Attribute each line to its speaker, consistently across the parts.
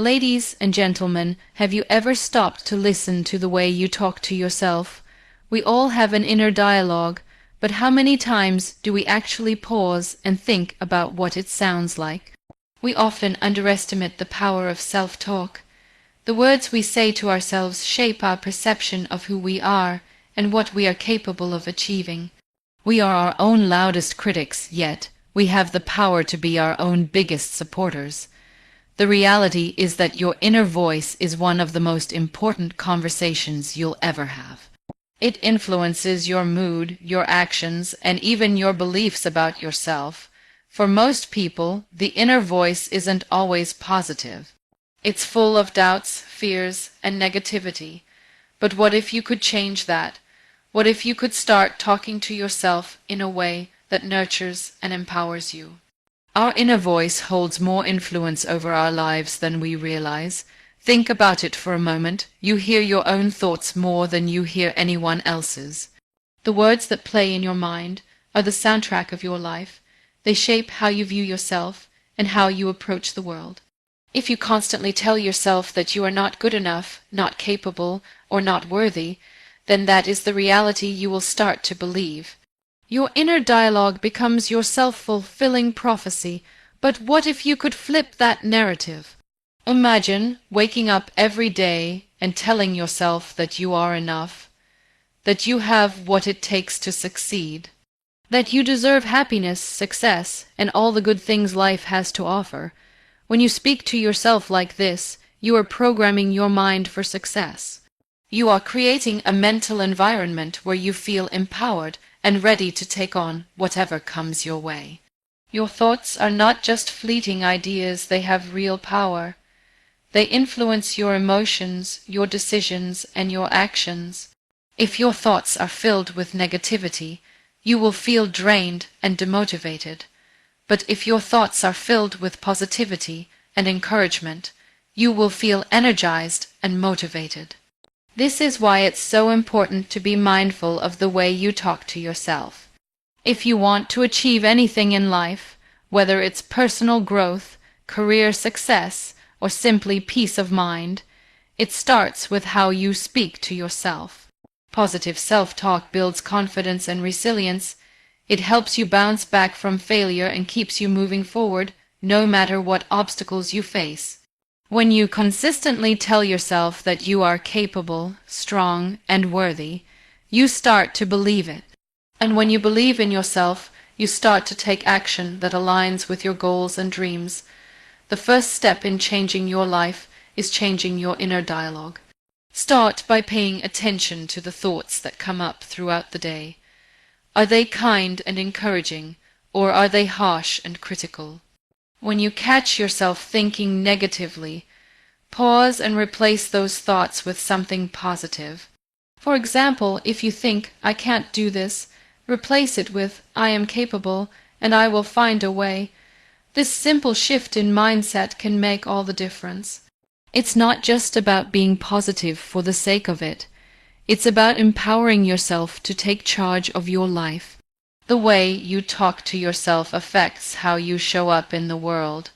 Speaker 1: Ladies and gentlemen, have you ever stopped to listen to the way you talk to yourself? We all have an inner dialogue, but how many times do we actually pause and think about what it sounds like? We often underestimate the power of self-talk. The words we say to ourselves shape our perception of who we are and what we are capable of achieving. We are our own loudest critics, yet we have the power to be our own biggest supporters. The reality is that your inner voice is one of the most important conversations you'll ever have. It influences your mood, your actions, and even your beliefs about yourself. For most people, the inner voice isn't always positive. It's full of doubts, fears, and negativity. But what if you could change that? What if you could start talking to yourself in a way that nurtures and empowers you? Our inner voice holds more influence over our lives than we realize. Think about it for a moment. You hear your own thoughts more than you hear anyone else's. The words that play in your mind are the soundtrack of your life. They shape how you view yourself and how you approach the world. If you constantly tell yourself that you are not good enough, not capable, or not worthy, then that is the reality you will start to believe. Your inner dialogue becomes your self-fulfilling prophecy, but what if you could flip that narrative? Imagine waking up every day and telling yourself that you are enough, that you have what it takes to succeed, that you deserve happiness, success, and all the good things life has to offer. When you speak to yourself like this, you are programming your mind for success. You are creating a mental environment where you feel empowered and ready to take on whatever comes your way. Your thoughts are not just fleeting ideas, they have real power. They influence your emotions, your decisions, and your actions. If your thoughts are filled with negativity, you will feel drained and demotivated. But if your thoughts are filled with positivity and encouragement, you will feel energized and motivated. This is why it's so important to be mindful of the way you talk to yourself. If you want to achieve anything in life, whether it's personal growth, career success, or simply peace of mind, it starts with how you speak to yourself. Positive self-talk builds confidence and resilience. It helps you bounce back from failure and keeps you moving forward, no matter what obstacles you face. When you consistently tell yourself that you are capable, strong, and worthy, you start to believe it. And when you believe in yourself, you start to take action that aligns with your goals and dreams. The first step in changing your life is changing your inner dialogue. Start by paying attention to the thoughts that come up throughout the day. Are they kind and encouraging, or are they harsh and critical? When you catch yourself thinking negatively, pause and replace those thoughts with something positive. For example, if you think, "I can't do this," replace it with, "I am capable, and I will find a way." This simple shift in mindset can make all the difference. It's not just about being positive for the sake of it. It's about empowering yourself to take charge of your life. The way you talk to yourself affects how you show up in the world.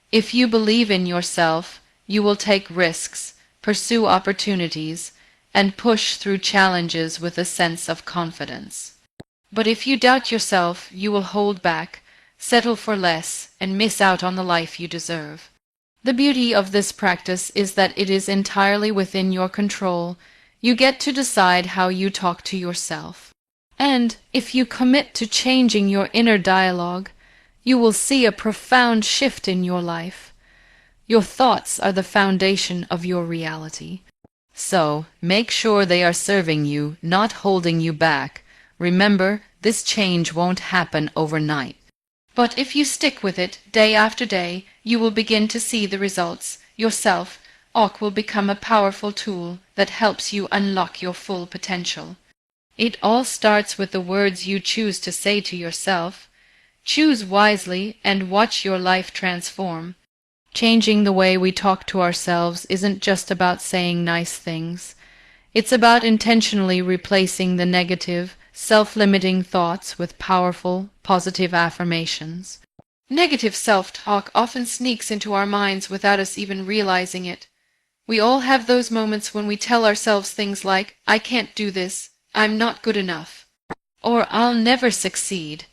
Speaker 1: If you believe in yourself, you will take risks, pursue opportunities, and push through challenges with a sense of confidence. But if you doubt yourself, you will hold back, settle for less, and miss out on the life you deserve. The beauty of this practice is that it is entirely within your control. You get to decide how you talk to yourself. And if you commit to changing your inner dialogue, you will see a profound shift in your life. Your thoughts are the foundation of your reality. So, make sure they are serving you, not holding you back. Remember, this change won't happen overnight. But if you stick with it day after day, you will begin to see the results. Your self-talk will become a powerful tool that helps you unlock your full potential. It all starts with the words you choose to say to yourself. Choose wisely and watch your life transform. Changing the way we talk to ourselves isn't just about saying nice things. It's about intentionally replacing the negative, self-limiting thoughts with powerful, positive affirmations. Negative self-talk often sneaks into our minds without us even realizing it. We all have those moments when we tell ourselves things like, I can't do this, I'm not good enough, or I'll never succeed.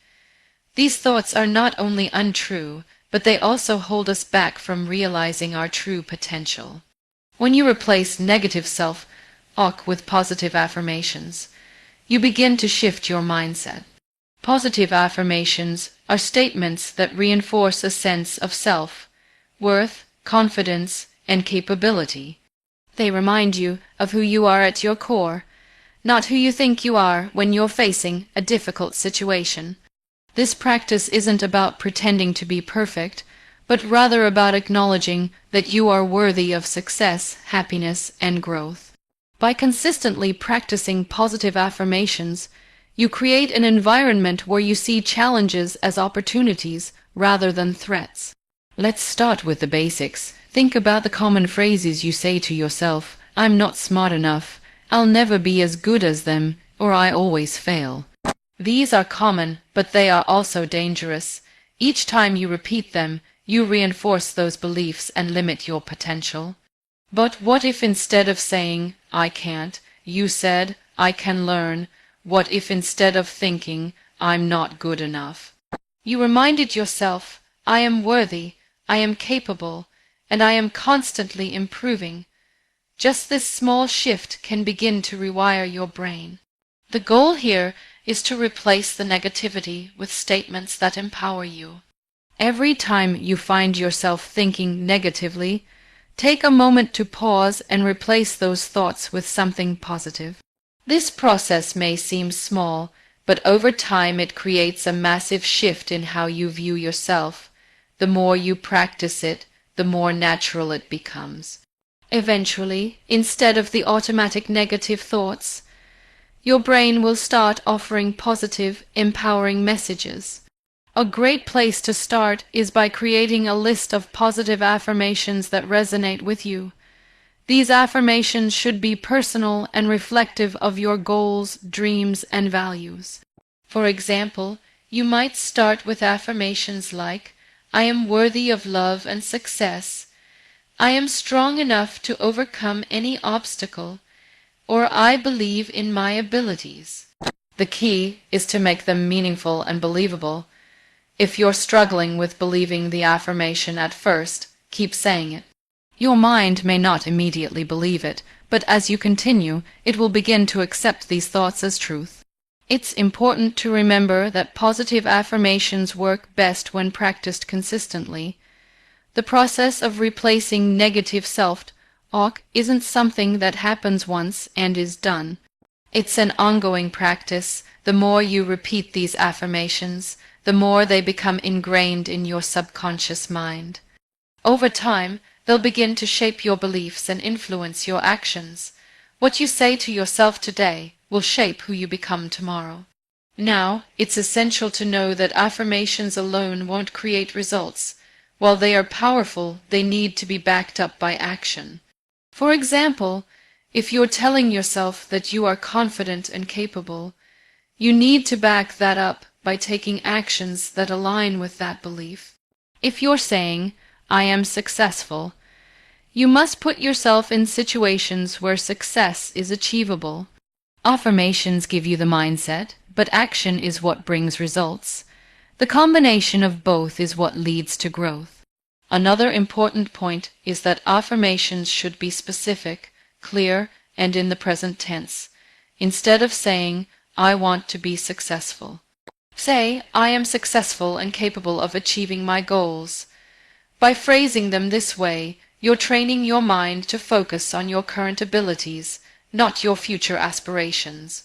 Speaker 1: These thoughts are not only untrue, but they also hold us back from realizing our true potential. When you replace negative self-talk with positive affirmations, you begin to shift your mindset. Positive affirmations are statements that reinforce a sense of self-worth, confidence, and capability. They remind you of who you are at your core, not who you think you are when you're facing a difficult situation. This practice isn't about pretending to be perfect, but rather about acknowledging that you are worthy of success, happiness, and growth. By consistently practicing positive affirmations, you create an environment where you see challenges as opportunities rather than threats. Let's start with the basics. Think about the common phrases you say to yourself. I'm not smart enough, I'll never be as good as them, or I always fail. These are common, but they are also dangerous. Each time you repeat them, you reinforce those beliefs and limit your potential. But what if instead of saying, I can't, you said, I can learn? What if instead of thinking, I'm not good enough, you reminded yourself, I am worthy, I am capable, and I am constantly improving? Just this small shift can begin to rewire your brain. The goal here is to replace the negativity with statements that empower you. Every time you find yourself thinking negatively, take a moment to pause and replace those thoughts with something positive. This process may seem small, but over time it creates a massive shift in how you view yourself. The more you practice it, the more natural it becomes. Eventually, instead of the automatic negative thoughts, your brain will start offering positive, empowering messages. A great place to start is by creating a list of positive affirmations that resonate with you. These affirmations should be personal and reflective of your goals, dreams, and values. For example, you might start with affirmations like, I am worthy of love and success, I am strong enough to overcome any obstacle, or I believe in my abilities. The key is to make them meaningful and believable. If you're struggling with believing the affirmation at first, keep saying it. Your mind may not immediately believe it, but as you continue, it will begin to accept these thoughts as truth. It's important to remember that positive affirmations work best when practiced consistently. The process of replacing negative self-talk isn't something that happens once and is done. It's an ongoing practice. The more you repeat these affirmations, the more they become ingrained in your subconscious mind. Over time, they'll begin to shape your beliefs and influence your actions. What you say to yourself today will shape who you become tomorrow. Now, it's essential to know that affirmations alone won't create results. While they are powerful, they need to be backed up by action. For example, if you're telling yourself that you are confident and capable, you need to back that up by taking actions that align with that belief. If you're saying, I am successful, you must put yourself in situations where success is achievable. Affirmations give you the mindset, but action is what brings results. The combination of both is what leads to growth. Another important point is that affirmations should be specific, clear, and in the present tense. Instead of saying, I want to be successful, say, I am successful and capable of achieving my goals. By phrasing them this way, you're training your mind to focus on your current abilities, not your future aspirations.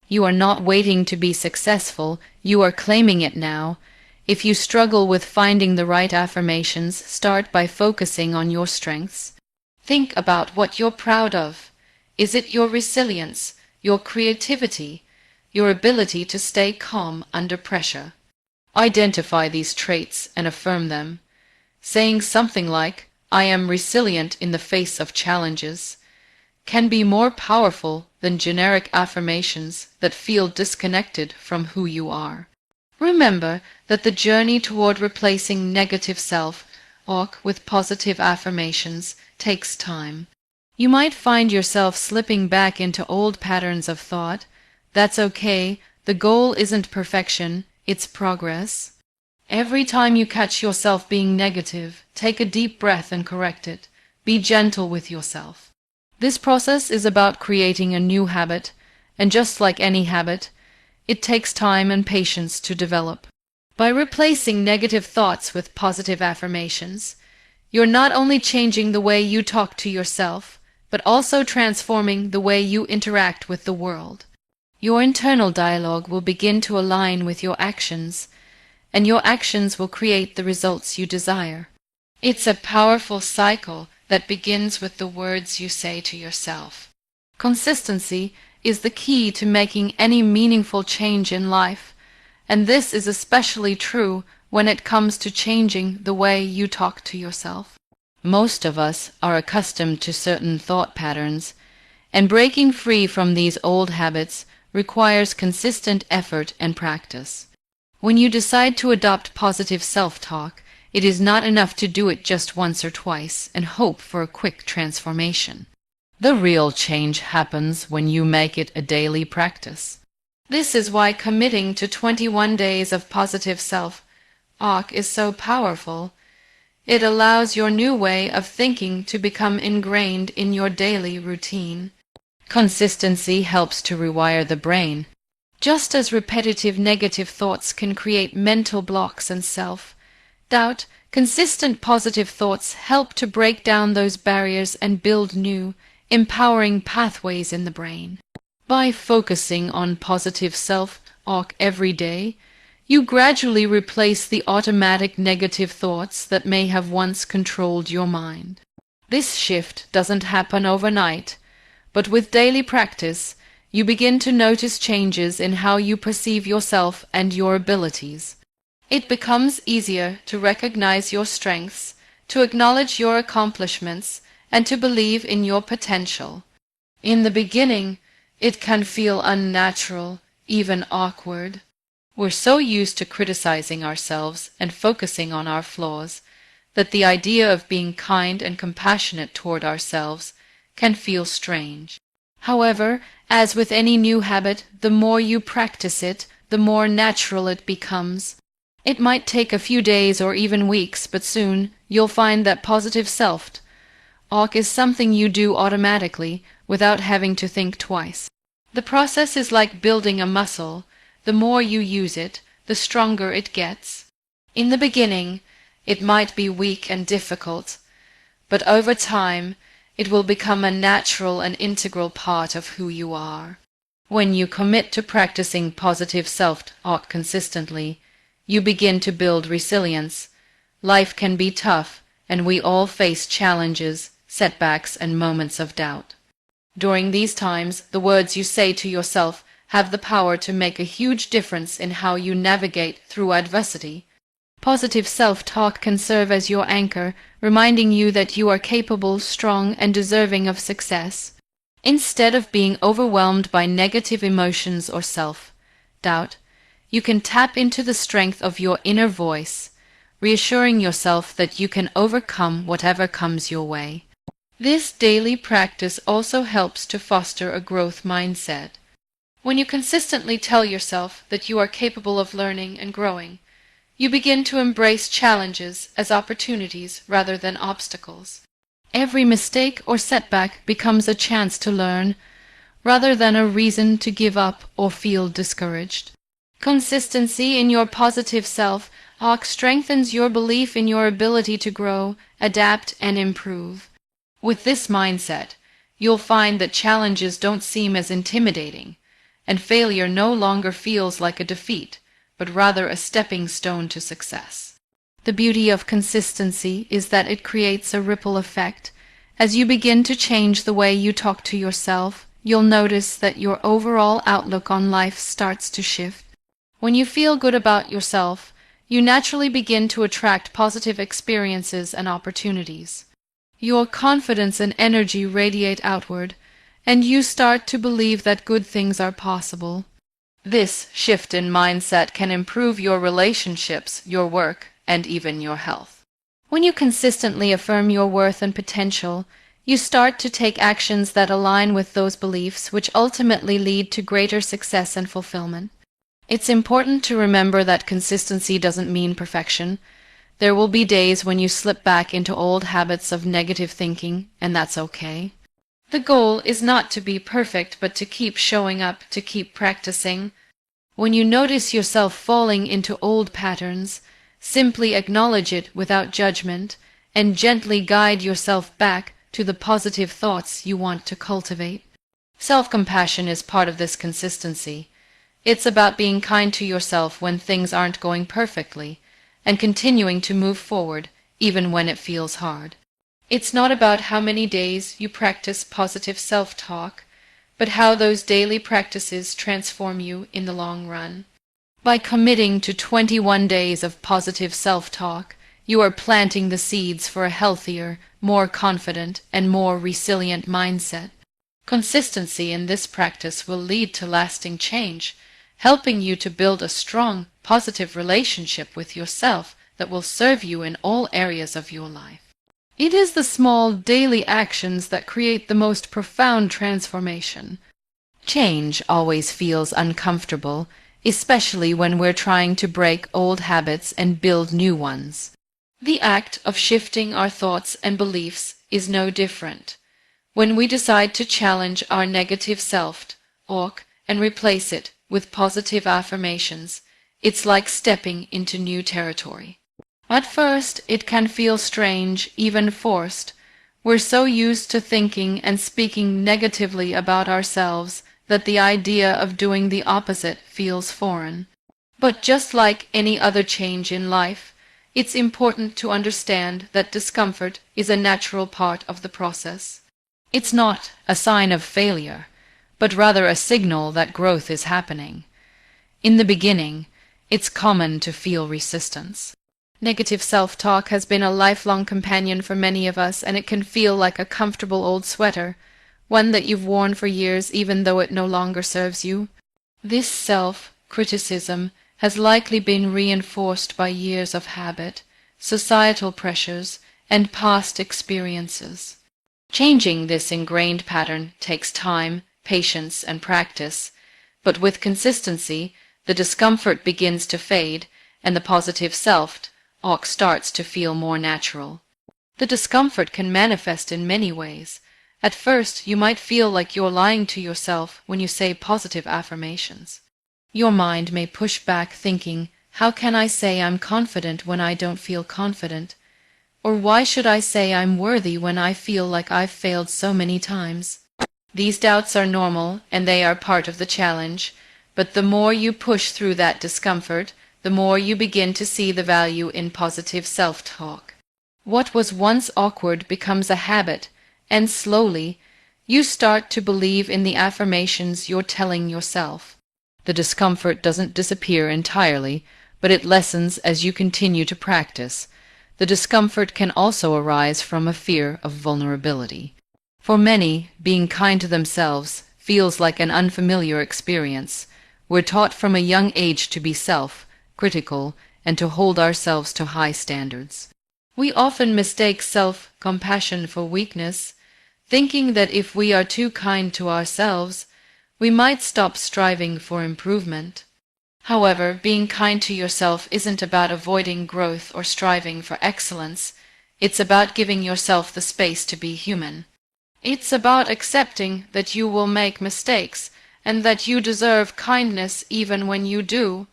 Speaker 1: You are not waiting to be successful, you are claiming it now. If you struggle with finding the right affirmations, start by focusing on your strengths. Think about what you're proud of. Is it your resilience, your creativity, your ability to stay calm under pressure? Identify these traits and affirm them. Saying something like, I am resilient in the face of challenges, can be more powerful than generic affirmations that feel disconnected from who you are. Remember that the journey toward replacing negative self-talk with positive affirmations takes time. You might find yourself slipping back into old patterns of thought. That's okay. The goal isn't perfection, it's progress. Every time you catch yourself being negative, take a deep breath and correct it. Be gentle with yourself. This process is about creating a new habit, and just like any habit, it takes time and patience to develop. By replacing negative thoughts with positive affirmations, you're not only changing the way you talk to yourself, but also transforming the way you interact with the world. Your internal dialogue will begin to align with your actions, and your actions will create the results you desire. It's a powerful cycle that begins with the words you say to yourself. Consistency is the key to making any meaningful change in life, and this is especially true when it comes to changing the way you talk to yourself. Most of us are accustomed to certain thought patterns, and breaking free from these old habits requires consistent effort and practice. When you decide to adopt positive self-talk, it is not enough to do it just once or twice and hope for a quick transformation. The real change happens when you make it a daily practice. This is why committing to 21 days of positive self-talk is so powerful. It allows your new way of thinking to become ingrained in your daily routine. Consistency helps to rewire the brain. Just as repetitive negative thoughts can create mental blocks and self-doubt, consistent positive thoughts help to break down those barriers and build new, empowering pathways in the brain. By focusing on positive self-talk every day, you gradually replace the automatic negative thoughts that may have once controlled your mind. This shift doesn't happen overnight, but with daily practice, you begin to notice changes in how you perceive yourself and your abilities. It becomes easier to recognize your strengths, to acknowledge your accomplishments, and to believe in your potential. In the beginning, it can feel unnatural, even awkward. We're so used to criticizing ourselves and focusing on our flaws that the idea of being kind and compassionate toward ourselves can feel strange. However, as with any new habit, the more you practice it, the more natural it becomes. It might take a few days or even weeks, but soon you'll find that positive self-talk is something you do automatically without having to think twice. The process is like building a muscle. The more you use it, the stronger it gets. In the beginning, it might be weak and difficult, but over time, it will become a natural and integral part of who you are. When you commit to practicing positive self-talk consistently, you begin to build resilience. Life can be tough, and we all face challenges, setbacks, and moments of doubt. During these times, the words you say to yourself have the power to make a huge difference in how you navigate through adversity. Positive self-talk can serve as your anchor, reminding you that you are capable, strong, and deserving of success. Instead of being overwhelmed by negative emotions or self-doubt, you can tap into the strength of your inner voice, reassuring yourself that you can overcome whatever comes your way. This daily practice also helps to foster a growth mindset. When you consistently tell yourself that you are capable of learning and growing, you begin to embrace challenges as opportunities rather than obstacles. Every mistake or setback becomes a chance to learn, rather than a reason to give up or feel discouraged. Consistency in your positive self-talk strengthens your belief in your ability to grow, adapt, and improve. With this mindset, you'll find that challenges don't seem as intimidating, and failure no longer feels like a defeat, but rather a stepping stone to success. The beauty of consistency is that it creates a ripple effect. As you begin to change the way you talk to yourself, you'll notice that your overall outlook on life starts to shift. When you feel good about yourself, you naturally begin to attract positive experiences and opportunities. Your confidence and energy radiate outward, and you start to believe that good things are possible. This shift in mindset can improve your relationships, your work, and even your health. When you consistently affirm your worth and potential, you start to take actions that align with those beliefs, which ultimately lead to greater success and fulfillment. It's important to remember that consistency doesn't mean perfection. There will be days when you slip back into old habits of negative thinking, and that's okay. The goal is not to be perfect, but to keep showing up, to keep practicing. When you notice yourself falling into old patterns, simply acknowledge it without judgment and gently guide yourself back to the positive thoughts you want to cultivate. Self-compassion is part of this consistency. It's about being kind to yourself when things aren't going perfectly and continuing to move forward even when it feels hard. It's not about how many days you practice positive self-talk, but how those daily practices transform you in the long run. By committing to 21 days of positive self-talk, you are planting the seeds for a healthier, more confident, and more resilient mindset. Consistency in this practice will lead to lasting change, helping you to build a strong, positive relationship with yourself that will serve you in all areas of your life. It is the small daily actions that create the most profound transformation. Change always feels uncomfortable, especially when we're trying to break old habits and build new ones. The act of shifting our thoughts and beliefs is no different. When we decide to challenge our negative self-talk and replace it with positive affirmations, it's like stepping into new territory. At first, it can feel strange, even forced. We're so used to thinking and speaking negatively about ourselves that the idea of doing the opposite feels foreign. But just like any other change in life, it's important to understand that discomfort is a natural part of the process. It's not a sign of failure, but rather a signal that growth is happening. In the beginning, it's common to feel resistance. Negative self-talk has been a lifelong companion for many of us, and it can feel like a comfortable old sweater, one that you've worn for years even though it no longer serves you. This self-criticism has likely been reinforced by years of habit, societal pressures, and past experiences. Changing this ingrained pattern takes time, patience, and practice, but with consistency, the discomfort begins to fade, and the positive self-talk starts to feel more natural. The discomfort can manifest in many ways. At first, you might feel like you're lying to yourself when you say positive affirmations. Your mind may push back thinking, how can I say I'm confident when I don't feel confident? Or why should I say I'm worthy when I feel like I've failed so many times? These doubts are normal, and they are part of the challenge, but the more you push through that discomfort, the more you begin to see the value in positive self-talk. What was once awkward becomes a habit, and slowly, you start to believe in the affirmations you're telling yourself. The discomfort doesn't disappear entirely, but it lessens as you continue to practice. The discomfort can also arise from a fear of vulnerability. For many, being kind to themselves feels like an unfamiliar experience. We're taught from a young age to be self-critical and to hold ourselves to high standards. We often mistake self-compassion for weakness, thinking that if we are too kind to ourselves, we might stop striving for improvement. However, being kind to yourself isn't about avoiding growth or striving for excellence. It's about giving yourself the space to be human. It's about accepting that you will make mistakes and that you deserve kindness even when you do.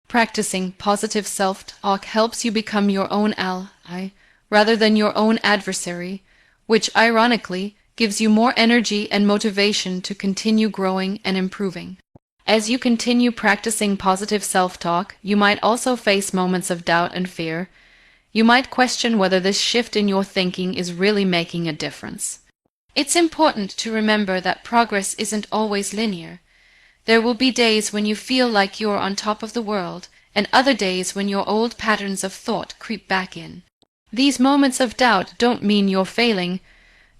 Speaker 1: Practicing positive self-talk helps you become your own ally rather than your own adversary, which ironically gives you more energy and motivation to continue growing and improving. As you continue practicing positive self-talk, you might also face moments of doubt and fear. You might question whether this shift in your thinking is really making a difference. It's important to remember that progress isn't always linear. There will be days when you feel like you're on top of the world, and other days when your old patterns of thought creep back in. These moments of doubt don't mean you're failing.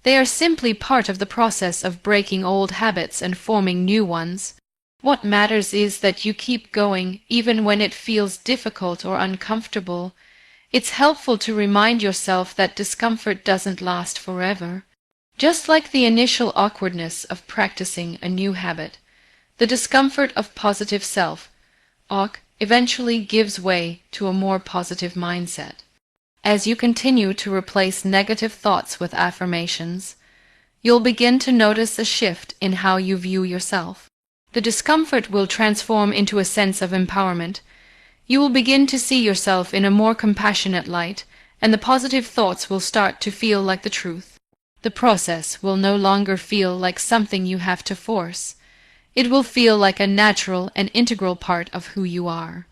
Speaker 1: They are simply part of the process of breaking old habits and forming new ones. What matters is that you keep going even when it feels difficult or uncomfortable. It's helpful to remind yourself that discomfort doesn't last forever. Just like the initial awkwardness of practicing a new habit, the discomfort of positive self-talk eventually gives way to a more positive mindset. As you continue to replace negative thoughts with affirmations, you'll begin to notice a shift in how you view yourself. The discomfort will transform into a sense of empowerment. You will begin to see yourself in a more compassionate light, and the positive thoughts will start to feel like the truth. The process will no longer feel like something you have to force. It will feel like a natural and integral part of who you are.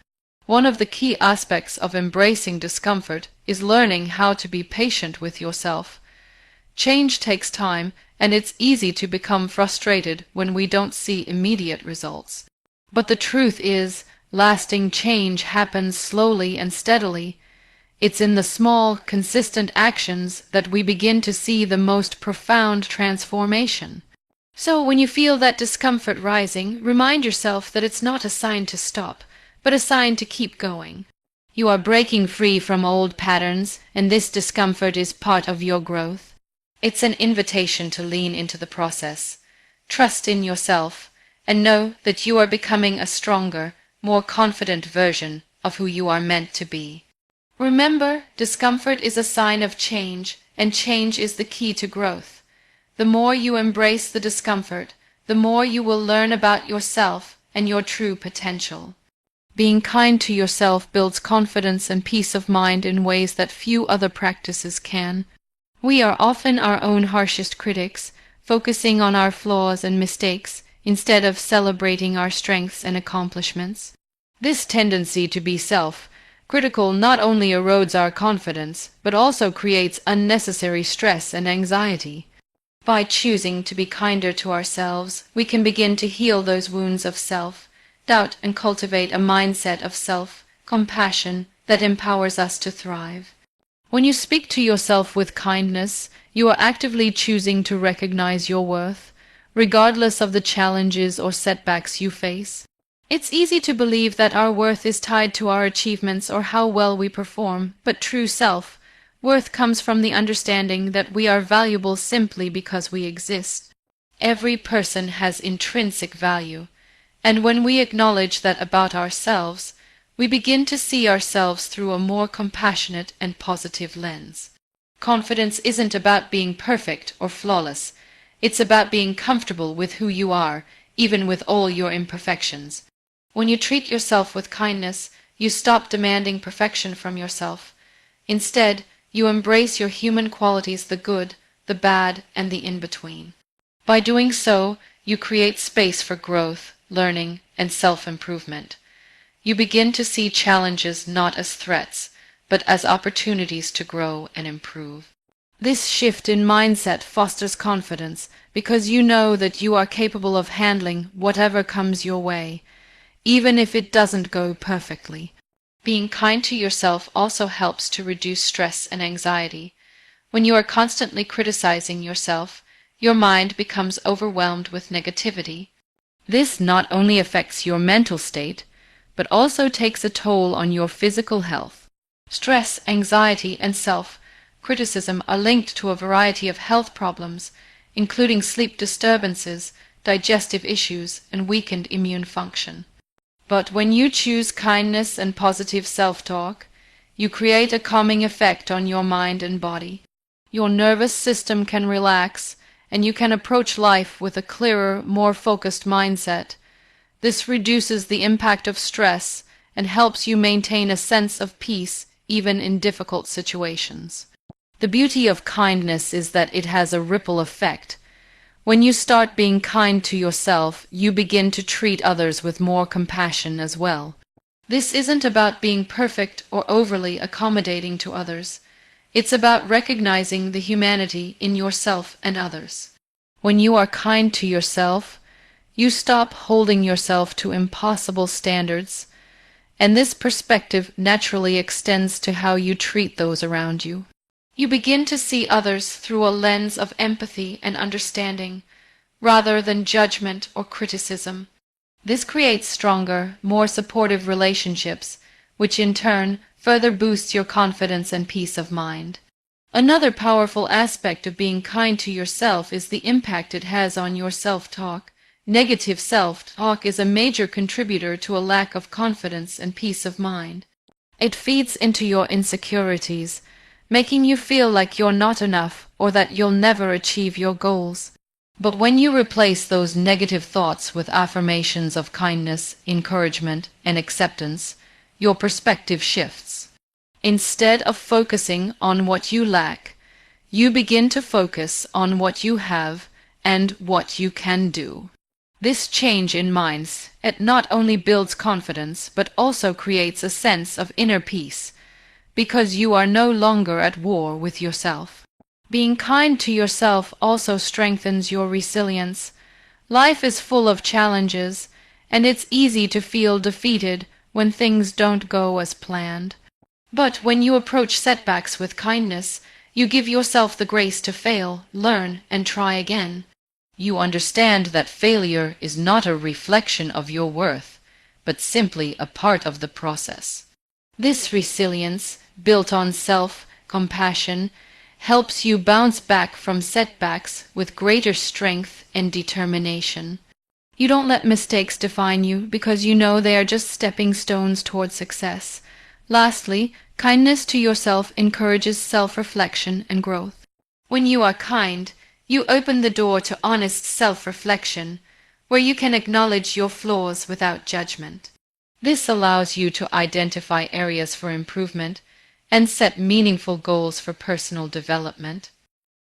Speaker 1: One of the key aspects of embracing discomfort is learning how to be patient with yourself. Change takes time, and it's easy to become frustrated when we don't see immediate results. But the truth is, lasting change happens slowly and steadily. It's in the small, consistent actions that we begin to see the most profound transformation. So when you feel that discomfort rising, remind yourself that it's not a sign to stop, but a sign to keep going. You are breaking free from old patterns, and this discomfort is part of your growth. It's an invitation to lean into the process. Trust in yourself, and know that you are becoming a stronger, more confident version of who you are meant to be. Remember, discomfort is a sign of change, and change is the key to growth. The more you embrace the discomfort, the more you will learn about yourself and your true potential. Being kind to yourself builds confidence and peace of mind in ways that few other practices can. We are often our own harshest critics, focusing on our flaws and mistakes instead of celebrating our strengths and accomplishments. This tendency to be self-critical not only erodes our confidence, but also creates unnecessary stress and anxiety. By choosing to be kinder to ourselves, we can begin to heal those wounds of self-doubt and cultivate a mindset of self-compassion that empowers us to thrive. When you speak to yourself with kindness, you are actively choosing to recognize your worth, regardless of the challenges or setbacks you face. It's easy to believe that our worth is tied to our achievements or how well we perform, but true self-worth comes from the understanding that we are valuable simply because we exist. Every person has intrinsic value, and when we acknowledge that about ourselves, we begin to see ourselves through a more compassionate and positive lens. Confidence isn't about being perfect or flawless. It's about being comfortable with who you are, even with all your imperfections. When you treat yourself with kindness, you stop demanding perfection from yourself. Instead, you embrace your human qualities, the good, the bad, and the in-between. By doing so, you create space for growth, learning, and self-improvement. You begin to see challenges not as threats, but as opportunities to grow and improve. This shift in mindset fosters confidence because you know that you are capable of handling whatever comes your way, even if it doesn't go perfectly. Being kind to yourself also helps to reduce stress and anxiety. When you are constantly criticizing yourself, your mind becomes overwhelmed with negativity. This not only affects your mental state, but also takes a toll on your physical health. Stress, anxiety, and self-criticism are linked to a variety of health problems, including sleep disturbances, digestive issues, and weakened immune function. But when you choose kindness and positive self-talk, you create a calming effect on your mind and body. Your nervous system can relax, and you can approach life with a clearer, more focused mindset. This reduces the impact of stress and helps you maintain a sense of peace even in difficult situations. The beauty of kindness is that it has a ripple effect. When you start being kind to yourself, you begin to treat others with more compassion as well. This isn't about being perfect or overly accommodating to others. It's about recognizing the humanity in yourself and others. When you are kind to yourself, you stop holding yourself to impossible standards, and this perspective naturally extends to how you treat those around you. You begin to see others through a lens of empathy and understanding, rather than judgment or criticism. This creates stronger, more supportive relationships, which in turn further boosts your confidence and peace of mind. Another powerful aspect of being kind to yourself is the impact it has on your self-talk. Negative self-talk is a major contributor to a lack of confidence and peace of mind. It feeds into your insecurities, making you feel like you're not enough or that you'll never achieve your goals. But when you replace those negative thoughts with affirmations of kindness, encouragement, and acceptance, your perspective shifts. Instead of focusing on what you lack, you begin to focus on what you have and what you can do. This change in mindset not only builds confidence but also creates a sense of inner peace, because you are no longer at war with yourself. Being kind to yourself also strengthens your resilience. Life is full of challenges, and it's easy to feel defeated when things don't go as planned. But when you approach setbacks with kindness, you give yourself the grace to fail, learn, and try again. You understand that failure is not a reflection of your worth, but simply a part of the process. This resilience, built on self-compassion, helps you bounce back from setbacks with greater strength and determination. You don't let mistakes define you because you know they are just stepping stones toward success. Lastly, kindness to yourself encourages self-reflection and growth. When you are kind, you open the door to honest self-reflection, where you can acknowledge your flaws without judgment. This allows you to identify areas for improvement and set meaningful goals for personal development.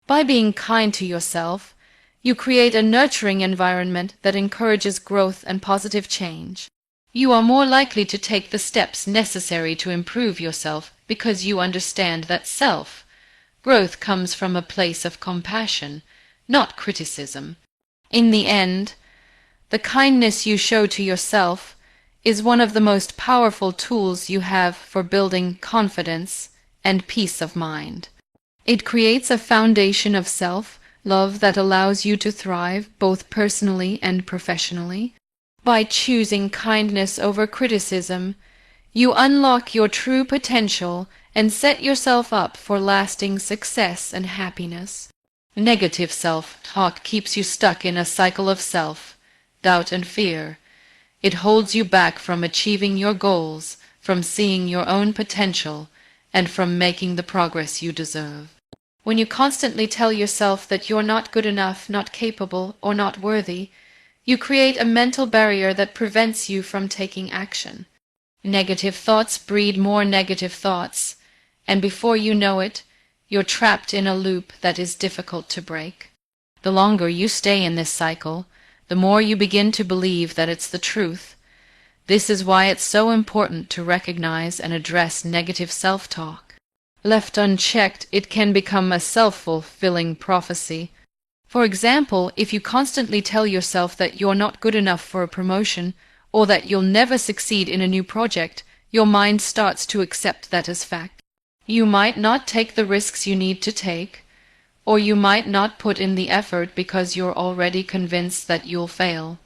Speaker 1: By being kind to yourself, you create a nurturing environment that encourages growth and positive change. You are more likely to take the steps necessary to improve yourself because you understand that self-growth comes from a place of compassion, not criticism. In the end, the kindness you show to yourself is one of the most powerful tools you have for building confidence and peace of mind. It creates a foundation of self-love that allows you to thrive both personally and professionally. By choosing kindness over criticism, you unlock your true potential and set yourself up for lasting success and happiness. Negative self-talk keeps you stuck in a cycle of self-doubt and fear. It holds you back from achieving your goals, from seeing your own potential, and from making the progress you deserve. When you constantly tell yourself that you're not good enough, not capable, or not worthy, you create a mental barrier that prevents you from taking action. Negative thoughts breed more negative thoughts, and before you know it, you're trapped in a loop that is difficult to break. The longer you stay in this cycle, the more you begin to believe that it's the truth. This is why it's so important to recognize and address negative self-talk. Left unchecked, it can become a self-fulfilling prophecy. For example, if you constantly tell yourself that you're not good enough for a promotion, or that you'll never succeed in a new project, your mind starts to accept that as fact. You might not take the risks you need to take, or you might not put in the effort because you're already convinced that you'll fail.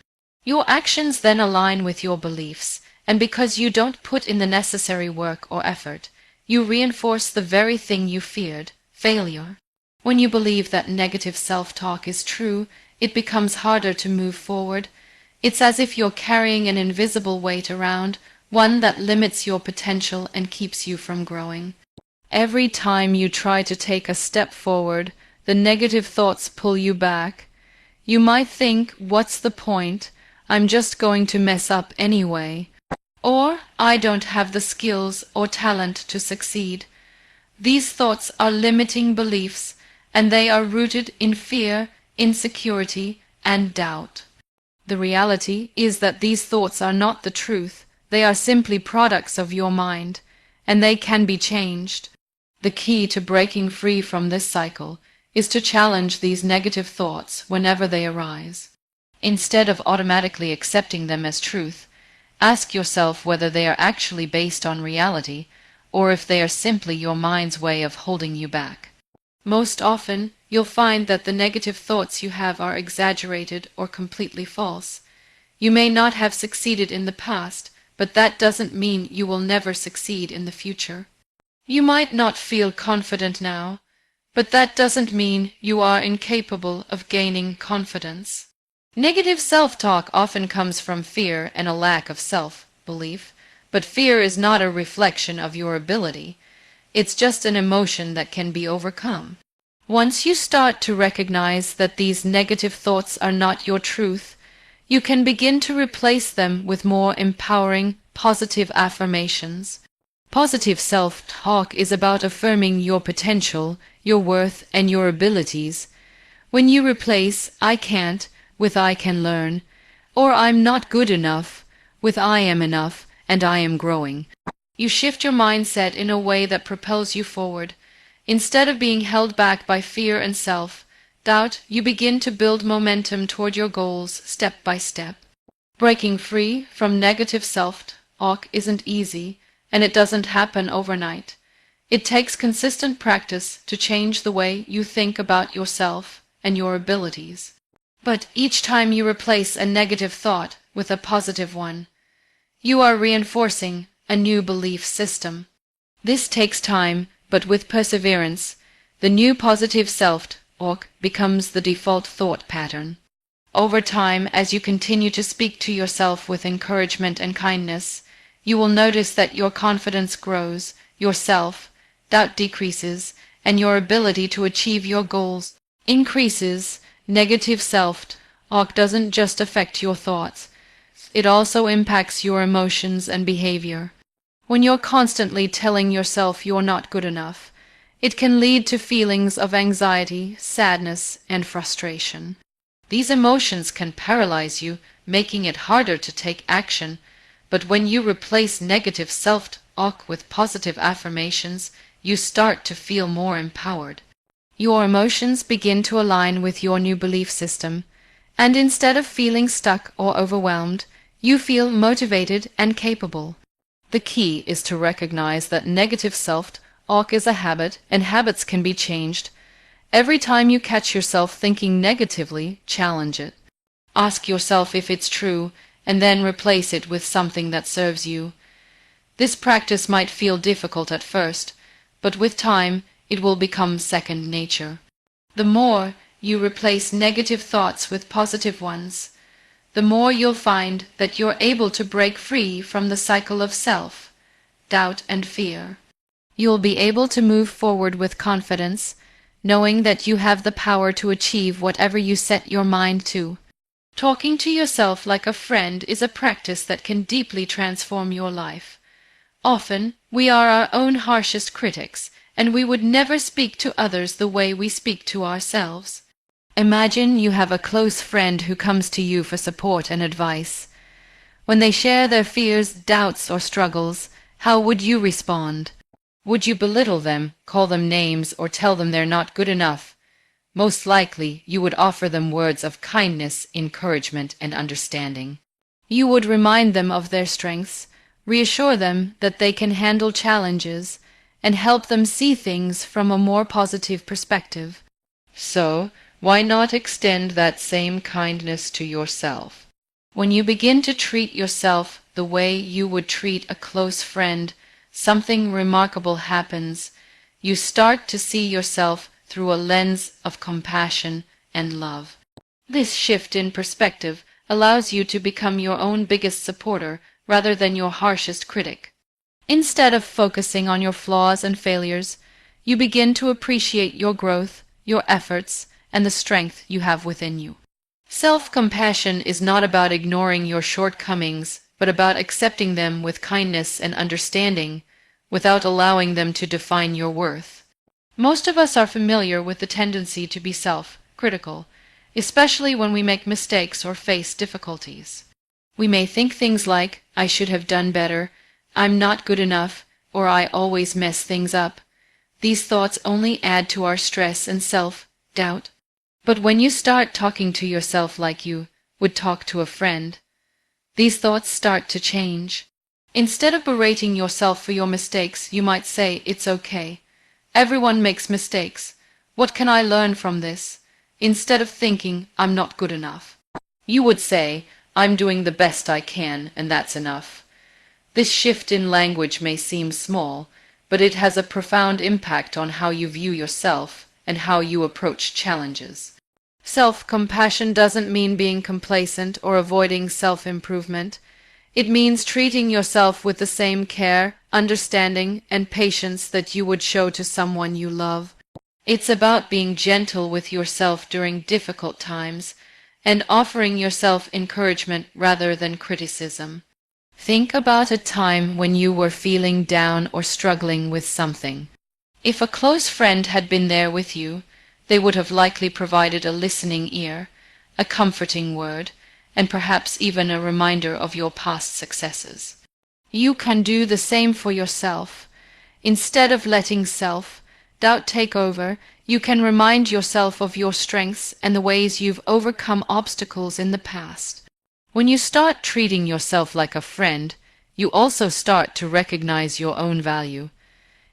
Speaker 1: Your actions then align with your beliefs, and because you don't put in the necessary work or effort, you reinforce the very thing you feared, failure. When you believe that negative self-talk is true, it becomes harder to move forward. It's as if you're carrying an invisible weight around, one that limits your potential and keeps you from growing. Every time you try to take a step forward, the negative thoughts pull you back. You might think, what's the point? I'm just going to mess up anyway. Or, I don't have the skills or talent to succeed. These thoughts are limiting beliefs, and they are rooted in fear, insecurity, and doubt. The reality is that these thoughts are not the truth. They are simply products of your mind, and they can be changed. The key to breaking free from this cycle is to challenge these negative thoughts whenever they arise. Instead of automatically accepting them as truth, ask yourself whether they are actually based on reality, or if they are simply your mind's way of holding you back. Most often, you'll find that the negative thoughts you have are exaggerated or completely false. You may not have succeeded in the past, but that doesn't mean you will never succeed in the future. You might not feel confident now, but that doesn't mean you are incapable of gaining confidence. Negative self-talk often comes from fear and a lack of self-belief, but fear is not a reflection of your ability. It's just an emotion that can be overcome. Once you start to recognize that these negative thoughts are not your truth, you can begin to replace them with more empowering, positive affirmations. Positive self-talk is about affirming your potential, your worth, and your abilities. When you replace "I can't" with "I can learn," or "I'm not good enough" with "I am enough and I am growing," you shift your mindset in a way that propels you forward. Instead of being held back by fear and self-doubt, you begin to build momentum toward your goals step by step. Breaking free from negative self-talk isn't easy, and it doesn't happen overnight. It takes consistent practice to change the way you think about yourself and your abilities. But each time you replace a negative thought with a positive one, you are reinforcing a new belief system. This takes time, but with perseverance, the new positive self-talk becomes the default thought pattern. Over time, as you continue to speak to yourself with encouragement and kindness, you will notice that your confidence grows, your self-doubt decreases, and your ability to achieve your goals increases. Negative self-talk doesn't just affect your thoughts, it also impacts your emotions and behavior. When you're constantly telling yourself you're not good enough, it can lead to feelings of anxiety, sadness, and frustration. These emotions can paralyze you, making it harder to take action. But when you replace negative self-talk with positive affirmations, you start to feel more empowered. Your emotions begin to align with your new belief system, and instead of feeling stuck or overwhelmed, you feel motivated and capable. The key is to recognize that negative self-talk is a habit, and habits can be changed. Every time you catch yourself thinking negatively, challenge it. Ask yourself if it's true, and then replace it with something that serves you. This practice might feel difficult at first, but with time it will become second nature. The more you replace negative thoughts with positive ones, the more you'll find that you're able to break free from the cycle of self-doubt and fear. You'll be able to move forward with confidence, knowing that you have the power to achieve whatever you set your mind to. Talking to yourself like a friend is a practice that can deeply transform your life. Often, we are our own harshest critics, and we would never speak to others the way we speak to ourselves. Imagine you have a close friend who comes to you for support and advice. When they share their fears, doubts, or struggles, how would you respond? Would you belittle them, call them names, or tell them they're not good enough? Most likely, you would offer them words of kindness, encouragement, and understanding. You would remind them of their strengths, reassure them that they can handle challenges, and help them see things from a more positive perspective. So, why not extend that same kindness to yourself? When you begin to treat yourself the way you would treat a close friend, something remarkable happens. You start to see yourself through a lens of compassion and love. This shift in perspective allows you to become your own biggest supporter rather than your harshest critic. Instead of focusing on your flaws and failures, you begin to appreciate your growth, your efforts, and the strength you have within you. Self-compassion is not about ignoring your shortcomings, but about accepting them with kindness and understanding, without allowing them to define your worth. Most of us are familiar with the tendency to be self-critical, especially when we make mistakes or face difficulties. We may think things like, "I should have done better," "I'm not good enough," or "I always mess things up." These thoughts only add to our stress and self-doubt. But when you start talking to yourself like you would talk to a friend, these thoughts start to change. Instead of berating yourself for your mistakes, you might say, "It's okay. Everyone makes mistakes. What can I learn from this?" Instead of thinking, "I'm not good enough," you would say, I'm doing the best I can, and that's enough. This shift in language may seem small, but it has a profound impact on how you view yourself and how you approach challenges. Self-compassion doesn't mean being complacent or avoiding self-improvement. It means treating yourself with the same care, understanding, and patience that you would show to someone you love. It's about being gentle with yourself during difficult times and offering yourself encouragement rather than criticism. Think about a time when you were feeling down or struggling with something. If a close friend had been there with you, they would have likely provided a listening ear, a comforting word, and perhaps even a reminder of your past successes. You can do the same for yourself. Instead of letting self-doubt take over, you can remind yourself of your strengths and the ways you've overcome obstacles in the past. When you start treating yourself like a friend, you also start to recognize your own value.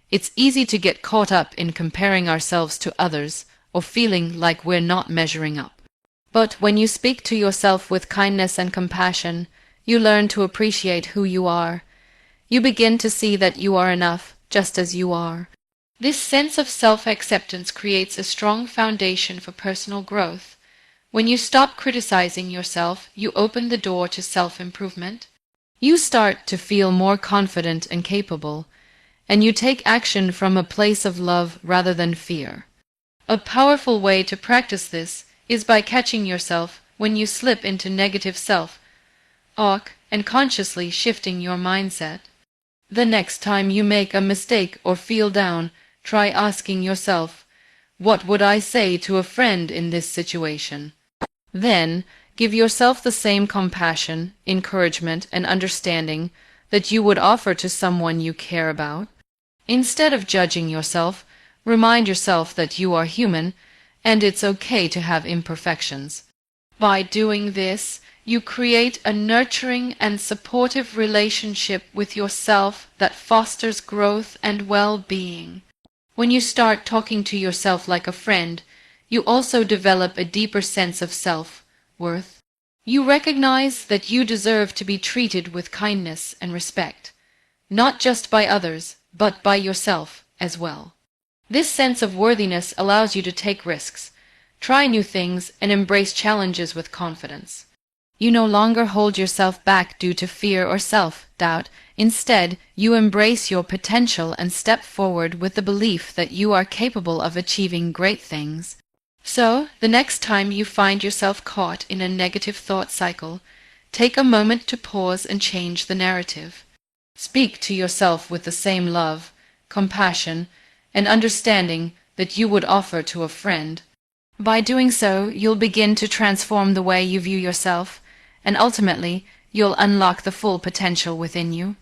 Speaker 1: It's easy to get caught up in comparing ourselves to others or feeling like we're not measuring up. But when you speak to yourself with kindness and compassion, you learn to appreciate who you are. You begin to see that you are enough, just as you are. This sense of self-acceptance creates a strong foundation for personal growth. When you stop criticizing yourself, you open the door to self-improvement. You start to feel more confident and capable, and you take action from a place of love rather than fear. A powerful way to practice this is by catching yourself when you slip into negative self-talk and consciously shifting your mindset. The next time you make a mistake or feel down, try asking yourself, "What would I say to a friend in this situation?" Then, give yourself the same compassion, encouragement, and understanding that you would offer to someone you care about. Instead of judging yourself, remind yourself that you are human and it's okay to have imperfections. By doing this, you create a nurturing and supportive relationship with yourself that fosters growth and well-being. When you start talking to yourself like a friend, you also develop a deeper sense of self-worth. You recognize that you deserve to be treated with kindness and respect, not just by others, but by yourself as well. This sense of worthiness allows you to take risks, try new things, and embrace challenges with confidence. You no longer hold yourself back due to fear or self-doubt. Instead, you embrace your potential and step forward with the belief that you are capable of achieving great things. So, the next time you find yourself caught in a negative thought cycle, take a moment to pause and change the narrative. Speak to yourself with the same love, compassion, and understanding that you would offer to a friend. By doing so, you'll begin to transform the way you view yourself, and ultimately, you'll unlock the full potential within you.